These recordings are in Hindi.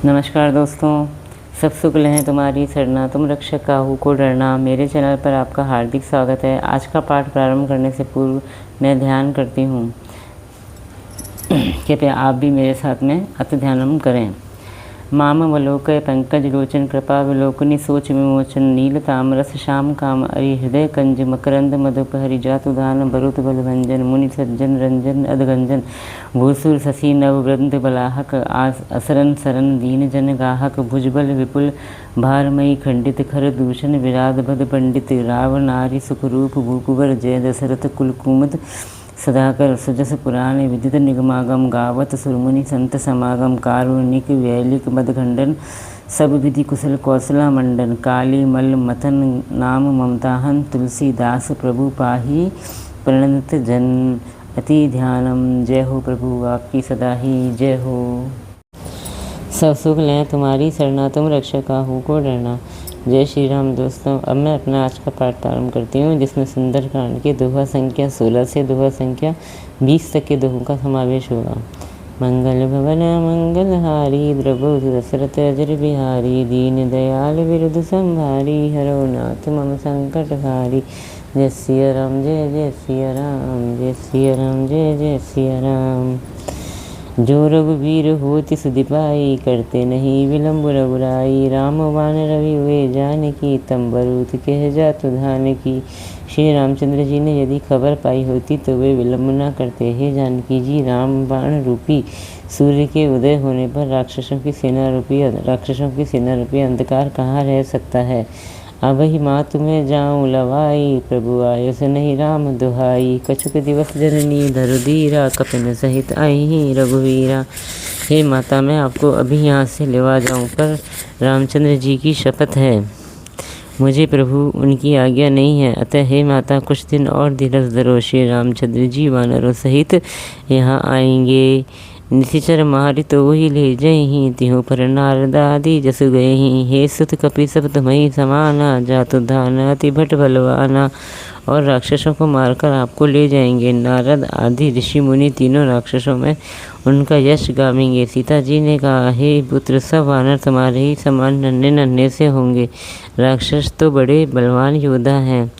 नमस्कार दोस्तों, सब शुक्ल हैं तुम्हारी सरना, तुम रक्षक काहू को डरना। मेरे चैनल पर आपका हार्दिक स्वागत है। आज का पाठ प्रारंभ करने से पूर्व मैं ध्यान करती हूँ, कृपया आप भी मेरे साथ में अति ध्यानम करें। मामवलोकय पंकज लोचन कृपा विलोकनी सोच विमोचन नील तामरस श्याम काम अरि हृदय कंज मकरंद मधुपहरि जातुदान बरुत बलभंजन मुनि सज्जन रंजन अधगंजन भूसुर शशि नववृंद बलाहक असरन सरन दीन जन गाहक भुजबल विपुल भारमयी खंडित खर दूषण विराध भद पंडित राव नारी सुखरूप भूकुवर जय दशरथ कुलकुमद सदाकर सुजस पुराण विदित निगमागम गावत सुरमुनि संत समागम कारुणिक वैलिक मदखंडन सब विधि कुशल कौशला मंडन काली मल मथन नाम ममताहन तुलसीदास प्रभु पाही प्रणत जन अति ध्यानम। जय हो प्रभु आपकी सदा ही जय हो। सब सुख लें तुम्हारी सरना, तुम रक्षक काहू को डरना। जय श्री राम। दोस्तों, अब मैं अपना आज का पाठ प्रारंभ करती हूँ, जिसमें सुंदरकांड के दोहा संख्या 16 से दोहा संख्या 20 तक के दोहों का समावेश होगा। मंगल भवन मंगल हारी द्रवो दशरथ अजर बिहारी दीन दयाल विरुद्ध संभारी हरो नाथ मम संकट हारी। जय सिया राम जय जय सिया राम, जय सिया राम जय जय सिया राम। जो रघुवीर होति सुधि पाई करते नहीं विलम्ब रघुराई। राम बाण रवि हुए जानकी तम बरूथ कह जातु धान की। श्री रामचंद्र जी ने यदि खबर पाई होती तो वे विलम्ब न करते। हे जानकी जी, राम बाण रूपी सूर्य के उदय होने पर राक्षसों की सेना रूपी अंधकार कहाँ रह सकता है। अब ही माँ तुम्हें जाऊँ लवाई, प्रभु आयो से नहीं राम दुहाई। कछुक दिवस जननी धरुधीरा कपिन सहित आई ही रघुवीरा। हे माता, मैं आपको अभी यहाँ से लेवा जाऊँ, पर रामचंद्र जी की शपथ है, मुझे प्रभु उनकी आज्ञा नहीं है। अतः हे माता, कुछ दिन और धीरज धरो। श्री रामचंद्र जी वानरों सहित यहाँ आएंगे। निशिचर मारि तो वही ले जही, तिहु पर नारद आदि जसु गए ही। हे सुत कपि सब तुम्हें समाना, जातु धान अति भट बलवाना। और राक्षसों को मारकर आपको ले जाएंगे। नारद आदि ऋषि मुनि तीनों राक्षसों में उनका यश गावेंगे। सीता जी ने कहा, हे पुत्र, सब वानर तुम्हारे ही समान नन्हे नन्हे से होंगे। राक्षस तो बड़े बलवान योद्धा हैं।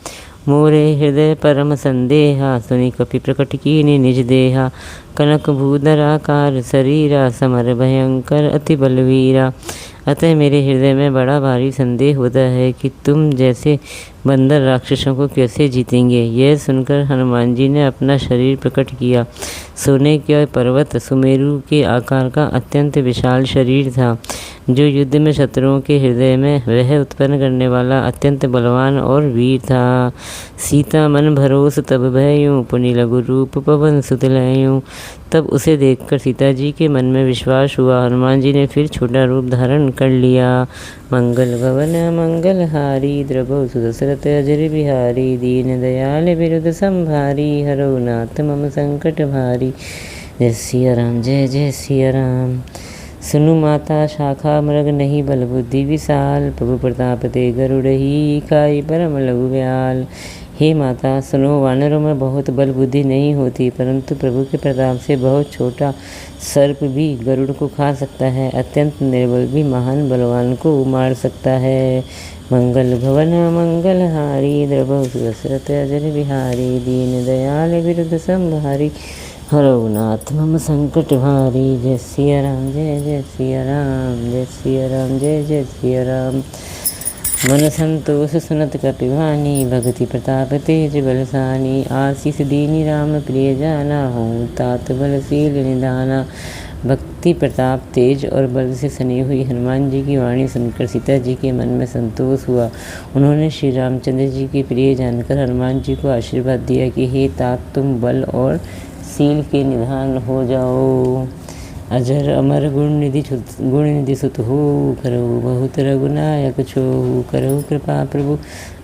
मोरे हृदय परम संदेहा, सुनि कपि प्रकट कीनि निज देहा। कनक भूधर आकार शरीरा, समर भयंकर अति बलवीरा। अतः मेरे हृदय में बड़ा भारी संदेह होता है कि तुम जैसे बंदर राक्षसों को कैसे जीतेंगे। यह सुनकर हनुमान जी ने अपना शरीर प्रकट किया। सोने के पर्वत सुमेरु के आकार का अत्यंत विशाल शरीर था, जो युद्ध में शत्रुओं के हृदय में वह उत्पन्न करने वाला अत्यंत बलवान और वीर था। सीता मन भरोस तब भयऊँ, पुनि लघु रूप पवन सुत लयूँ। तब उसे देखकर सीता जी के मन में विश्वास हुआ। हनुमान जी ने फिर छोटा रूप धारण कर लिया। मंगल भवन मंगल हारी द्रवो दशरथ अजर बिहारी। दीन दयाल विरुद्ध संभारी, हरो नाथ मम संकट भारी। जय सिया राम जय जय सिया राम। सुनु माता शाखा मृग नहीं बल बुद्धि विशाल। प्रभु प्रताप ते गरुड़ही, खाई परम लघु व्याल। हे माता सुनो, वानरों में बहुत बल बुद्धि नहीं होती, परंतु प्रभु के प्रताप से बहुत छोटा सर्प भी गरुड़ को खा सकता है। अत्यंत निर्बल भी महान बलवान को मार सकता है। मंगल भवन मंगल हारी द्रवो दशरथ अजर बिहारी। दीन दयाल विरुद्ध संभारी, हरो नाथ मम संकट भारी। जय सिया राम जय जय सिया राम, जय सिया राम जय जय सिया राम। मन संतोष सुनत कपिवानी, भगति प्रताप तेज बलसानी। आशीष दीनी राम प्रिय जाना, हूँ तात बलशील निधाना। भक्ति प्रताप तेज और बल से सनी हुई हनुमान जी की वाणी सुनकर सीता जी के मन में संतोष हुआ। उन्होंने श्री रामचंद्र जी की प्रिय जानकर हनुमान जी को आशीर्वाद दिया कि हे तात, तुम बल और शील के निधान हो जाओ। अजर अमर गुण निधि सुत हो, करहु बहुत रघुनायक छोहु। करहु कृपा प्रभु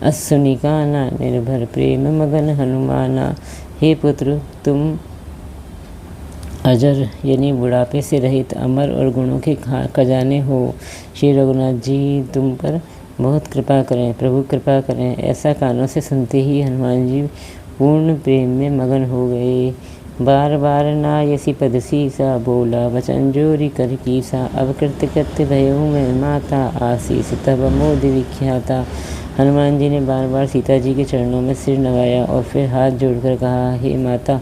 असुनि काना, निर्भर प्रेम मगन हनुमाना। हे पुत्र, तुम अजर यानी बुढ़ापे से रहित, अमर और गुणों के खजाने हो। श्री रघुनाथ जी तुम पर बहुत कृपा करें, प्रभु कृपा करें। ऐसा कानों से सुनते ही हनुमान जी पूर्ण प्रेम में मगन हो गए। बार बार नायसी पद सीसा, बोला वचन जोरी कर कीसा। अब कृत्य भयहु मैं माता, आशीष तब मोद विख्याता। हनुमान जी ने बार बार सीता जी के चरणों में सिर नवाया और फिर हाथ जोड़कर कहा, हे माता,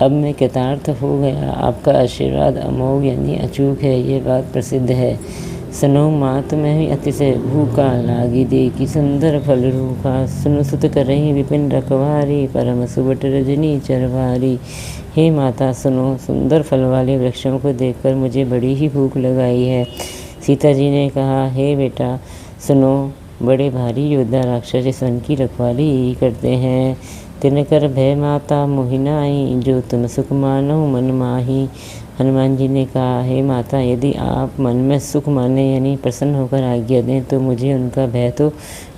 अब मैं कृतार्थ हो गया। आपका आशीर्वाद अमोघ यानी अचूक है, ये बात प्रसिद्ध है। सुनो मात मैं भी अतिशय भूखा, लागी देखी सुंदर फल रूखा। सुनु सुत करही विपिन रखवारी, परम सुबट रजनी चरवारी। हे माता सुनो, सुंदर फल वाले वृक्षों को देखकर मुझे बड़ी ही भूख लगाई है। सीता जी ने कहा, हे बेटा सुनो, बड़े भारी योद्धा राक्षस इस वन की रखवाली ही करते हैं। तिनकर भय माता मोहिनाई, जो तुम सुख मानो मन माही। हनुमान जी ने कहा, हे माता, यदि आप मन में सुख माने यानी प्रसन्न होकर आज्ञा दें तो मुझे उनका भय तो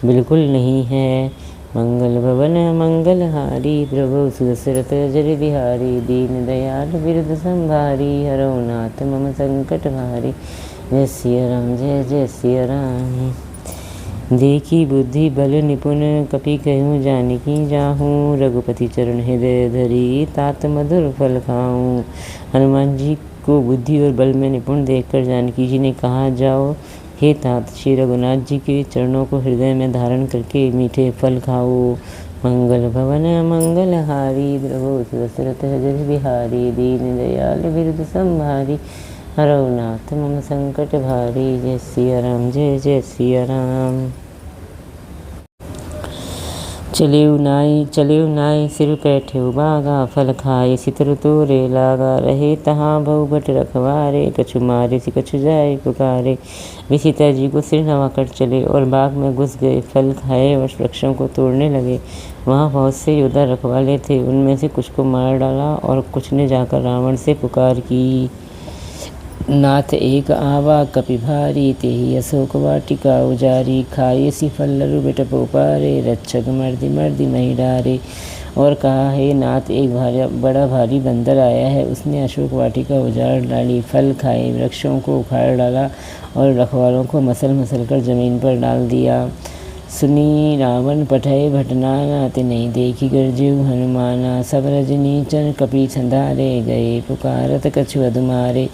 बिल्कुल नहीं है। मंगल भवन मंगलहारी, प्रभु सुदशरथ जय बिहारी। दीन दयाल बिरुद संभारी, हरौ नाथ मम संकट भारी। जय सिया राम, जय जय सिया राम। देखी बुद्धि बल निपुण, कपि कहूँ जानकी जाहूँ। रघुपति चरण हृदय धरी, तात मधुर फल खाऊँ। हनुमान जी को बुद्धि और बल में निपुण देखकर जानकी जी ने कहा, जाओ हे तात, श्री रघुनाथ जी के चरणों को हृदय में धारण करके मीठे फल खाओ। मंगल भवन मंगलहारी, प्रभु सुदशरथ जय बिहारी। दीन दयाल बिरुद संभारी, हरौ नाथ मम संकट भारी। जय सिया राम, जय जय सिया राम। चले नाई सिर बैठे बागा, फल खाए सितर तोरे लागा। रहे तहाँ बहु भट रखवारे, कछु मारे सी कछु जाए पुकारे। वे सीता जी को सिर नवाकर चले और बाग में घुस गए। फल खाए और वृक्षों को तोड़ने लगे। वहाँ बहुत से योद्धा रखवाले थे, उनमें से कुछ को मार डाला और कुछ ने जाकर रावण से पुकार की। नाथ एक आवा कपि भारी, तेहि अशोक वाटिका उजारी। खाए सी फल लरु बिटपो पारे, रक्षक मर्दि मर्दि मही डारे। और कहा, हे नाथ, एक बड़ा भारी बंदर आया है, उसने अशोक वाटिका उजाड़ डाली, फल खाए, वृक्षों को उखाड़ डाला और रखवालों को मसल मसल कर जमीन पर डाल दिया। सुनी रावण पठय भटनाना, तिन्हि देखी गरजेउ हनुमाना। सब रजनी चर कपि संधारे, गए पुकारत कछु अधुमारे।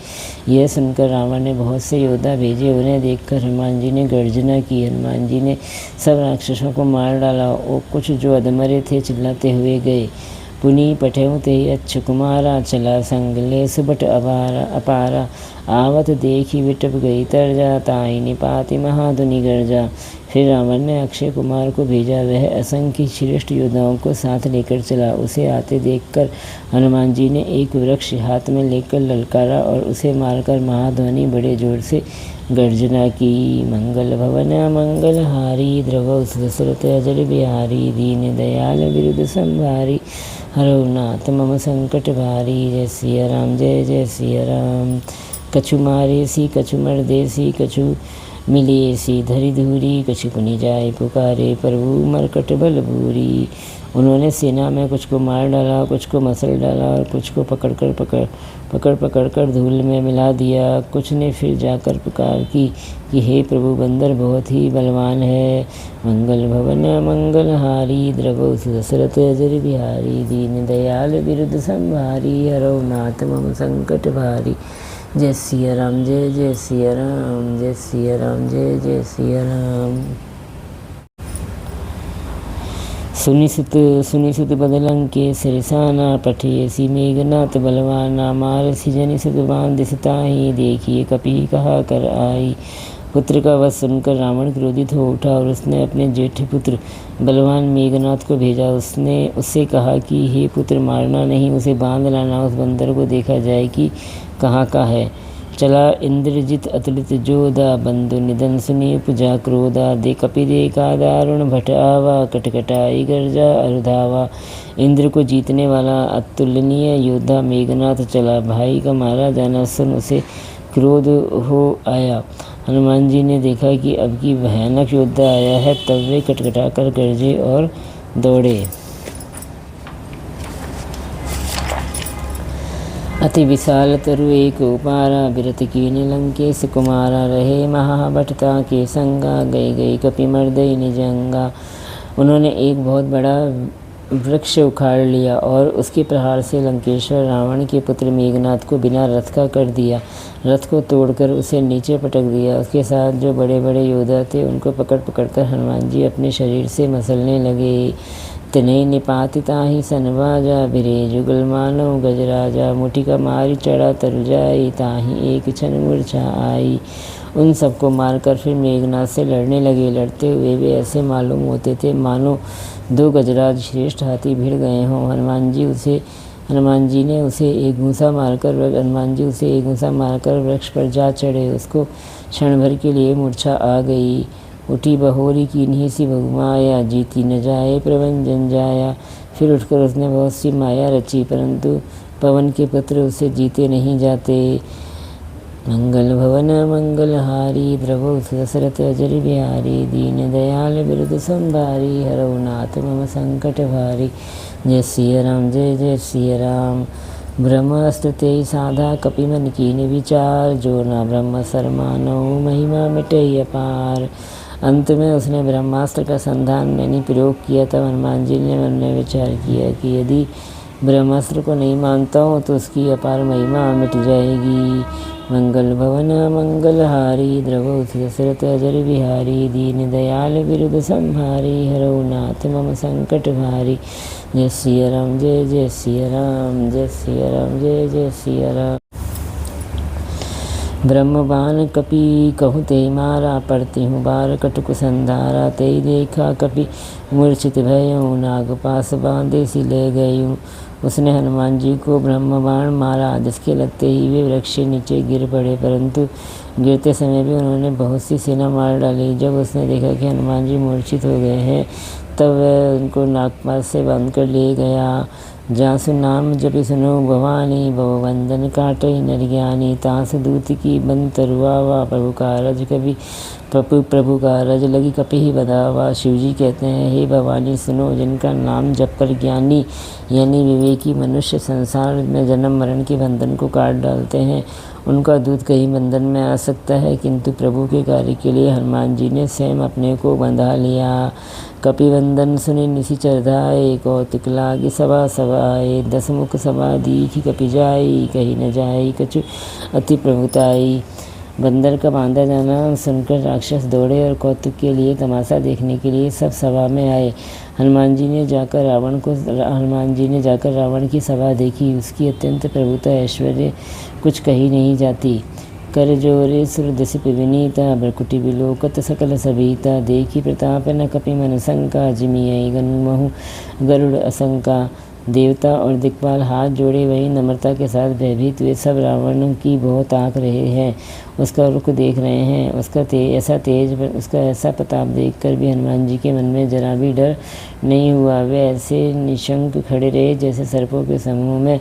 यह सुनकर रावण ने बहुत से योद्धा भेजे, उन्हें देखकर हनुमान जी ने गर्जना की। हनुमान जी ने सब राक्षसों को मार डाला और कुछ जो अधमरे थे चिल्लाते हुए गए। पुनि पठेऊ ते अच्छ कुमारा, चला संग ले सुबट अपारा। आवत देखी विटप गई तरजा, ताई निपाति महाधुनि गर्जा। फिर रावण ने अक्षय कुमार को भेजा, वह असंख्य श्रेष्ठ योद्धाओं को साथ लेकर चला। उसे आते देखकर हनुमान जी ने एक वृक्ष हाथ में लेकर ललकारा और उसे मारकर महाध्वनि बड़े जोर से गर्जना की। मंगल भवन मंगलहारी, द्रवौ सुदशरथ जय बिहारी। दीन दयाल बिरुद संभारी, हरौ नाथ मम संकट भारी। जय सिया राम, जय जय सिया राम। कछु मारे सी कछु मर्देसी, कछु मिले सी धरी धूरी। कछु पुनि जाए पुकारे, प्रभु मरकट बल भूरी। उन्होंने सेना में कुछ को मार डाला, कुछ को मसल डाला और कुछ को पकड़ कर धूल में मिला दिया। कुछ ने फिर जाकर पुकार की कि हे प्रभु, बंदर बहुत ही बलवान है। मंगल भवन मंगलहारी, द्रवौ सुदशरथ जय बिहारी। दीन दयाल बिरुद संभारी, हरौ नाथ मम संकट भारी। जय सिया राम, जय जय सिया राम। जय सिया राम, जय जय सिया राम। सुनि सुत बदलंके सिरसाना, पठिए सी मेघनाथ बलवाना। मार सी जनि सुत बांध दिसताही, देखिए कपि कहा कर आई। पुत्र का वध सुनकर रावण क्रोधित हो उठा और उसने अपने जेठ पुत्र बलवान मेघनाथ को भेजा। उसने उससे कहा कि हे पुत्र, मारना नहीं, उसे बांध लाना। उस बंदर को देखा जाए कि कहाँ का है। चला इंद्रजित अतुलित जोधा, बंधु निधन सुनि उपजा क्रोधा। दे कपि देखा दारुण भट आवा, कटकटाई गर्जा अरुधावा। इंद्र को जीतने वाला अतुलनीय योद्धा मेघनाथ चला। भाई का मारा जाना सुन उसे क्रोध हो आया। हनुमान जी ने देखा कि अब की भयानक योद्धा आया है, तब वे कटकटा कर गरजे और दौड़े। अति विशाल तरु एक उपारा, बिरत कीन लंकेश कुमारा। रहे महाभटता के संगा, गई कपि मर्दई निजंगा। उन्होंने एक बहुत बड़ा वृक्ष उखाड़ लिया और उसके प्रहार से लंकेश्वर रावण के पुत्र मेघनाद को बिना रथ का कर दिया। रथ को तोड़कर उसे नीचे पटक दिया। उसके साथ जो बड़े बड़े योद्धा थे उनको पकड़ पकड़कर हनुमान जी अपने शरीर से मसलने लगे। तनय निपाति ताहि सनबाजा बिरे जुगल मानव गजराजा मुठिका मारी चढ़ा तरु जाई ताहि एक क्षण मूर्छा आई। उन सबको मारकर फिर मेघनाद से लड़ने लगे। लड़ते हुए वे ऐसे मालूम होते थे मानो दो गजराज श्रेष्ठ हाथी भिड़ गए हों। हनुमान जी उसे एक घूंसा मारकर वृक्ष पर जा चढ़े। उसको क्षण भर के लिए मूर्छा आ गई। उठी बहोरी कीन्ही सी बहुमाया जीती न जाए प्रभंजन जाया। फिर उठकर उसने बहुत सी माया रची परंतु पवन के पुत्र उसे जीते नहीं जाते। मंगल भवन मंगलहारी द्रवौ दशरथ अजर बिहारी दीन दयाल बिरुद संभारी हरौ नाथ मम संकट भारी। जय सिया राम जय जय सिया राम। ब्रह्मास्त्र ते साधा कपि मन कीन विचार जो ना ब्रह्म सरमानौ महिमा मिटई अपार। अंत में उसने ब्रह्मास्त्र का संधान यानी प्रयोग किया। तब हनुमान जी ने मन में विचार किया कि यदि ब्रह्मास्त्र को नहीं मानता हूँ तो उसकी अपार महिमा मिट जाएगी। मंगल भवन मंगलहारी द्रवौ दशरथ अजर बिहारी दीन दयाल बिरुद संभारी हरौ नाथ मम संकट भारी। जय सिया राम जय जय सिया राम जय सिया राम जय जय सिया राम। ब्रह्मबान कपि कहु ते मारा पड़ती हूँ बार कटुक संधारा। ते देखा कपि मूर्छित भयऊँ नाग पास बांधे सी ले गयूँ। उसने हनुमान जी को ब्रह्मबाण मारा जिसके लगते ही वे वृक्ष से नीचे गिर पड़े परंतु गिरते समय भी उन्होंने बहुत सी सेना मार डाली। जब उसने देखा कि हनुमान जी मूर्छित हो गए हैं तब वह उनको नागपास से बांध कर ले गया। जासु नाम जपि सुनो भवानी भवबंधन काटई नर ज्ञानी। तासु दूत की बन तरुआवा प्रभु का रज लगी कपि ही बधावा। शिव जी कहते हैं हे भवानी सुनो जिनका नाम जप कर ज्ञानी यानी विवेकी मनुष्य संसार में जन्म मरण के बंधन को काट डालते हैं उनका दूत कहीं बंधन में आ सकता है किंतु प्रभु के कार्य के लिए हनुमान जी ने स्वयं अपने को बंधा लिया। कपिवंदन सुनि निशिचर धाये कौतुक लागी सभा सभाए। दस मुख सभा दीखी कपि जाई कही न जाई कछु अति प्रभुताई। बंदर का बांधा जाना सुनकर राक्षस दौड़े और कौतुक के लिए तमाशा देखने के लिए सब सभा में आए। हनुमान जी ने जाकर रावण की सभा देखी। उसकी अत्यंत प्रभुता ऐश्वर्य कुछ कही नहीं जाती। कर जोरे सुरदसिप विनीता भ्रकुटि विलोकत सकल सभीता। देखी प्रताप न कपि मन शंका जिमियई गनुमहु गरुड़ असंका। देवता और दिक्पाल हाथ जोड़े वही नम्रता के साथ भयभीत वे सब रावण की बहुत आँख रहे हैं। उसका रुख देख रहे हैं। उसका ऐसा प्रताप देखकर भी हनुमान जी के मन में जरा भी डर नहीं हुआ। वे ऐसे निशंक खड़े रहे जैसे सर्पों के समूह में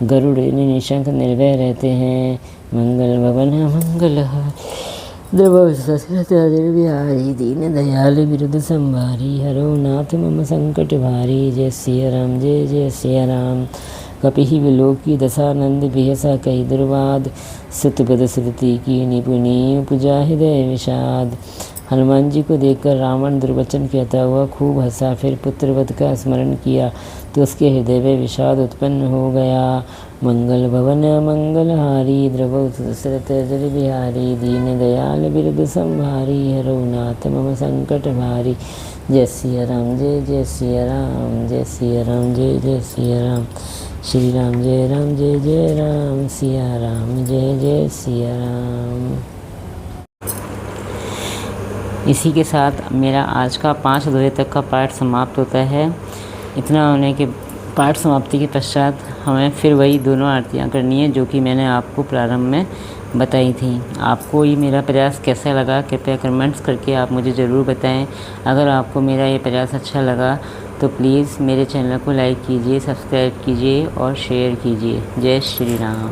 गरुड़ निशंक निर्भय रहते हैं। मंगल भवन मंगलहारी द्रवौ दशरथ अजर बिहारी दीन दयाल बिरुद संभारी हरौ नाथ मम संकट भारी। जय सिया राम जय जय सिया राम। कपि विलोकी दशानंद बिहसा कही दुर्वाद। सुतपद श्रुति की निपुणी उपजा हृदय विषाद। हनुमान जी को देखकर रावण दुर्वचन कहता हुआ खूब हंसा। फिर पुत्रवध का स्मरण किया तो उसके हृदय में विषाद उत्पन्न हो गया। मंगल भवन मंगलहारी द्रवौ दशरथ अजर बिहारी दीन दयाल बिरुद संभारी हरौ नाथ मम संकट भारी। जय सिया राम जय जय सिया राम जय सिया राम जय जय सिया राम। श्री राम जय राम सिया राम जय जय सिया राम। इसी के साथ मेरा आज का 5 अध्याय तक का पाठ समाप्त होता है। इतना होने के पाठ समाप्ति के पश्चात हमें फिर वही दोनों आरतियाँ करनी है जो कि मैंने आपको प्रारंभ में बताई थी। आपको ये मेरा प्रयास कैसा लगा कृपया कमेंट्स करके आप मुझे ज़रूर बताएं। अगर आपको मेरा ये प्रयास अच्छा लगा तो प्लीज़ मेरे चैनल को लाइक कीजिए, सब्सक्राइब कीजिए और शेयर कीजिए। जय श्री राम।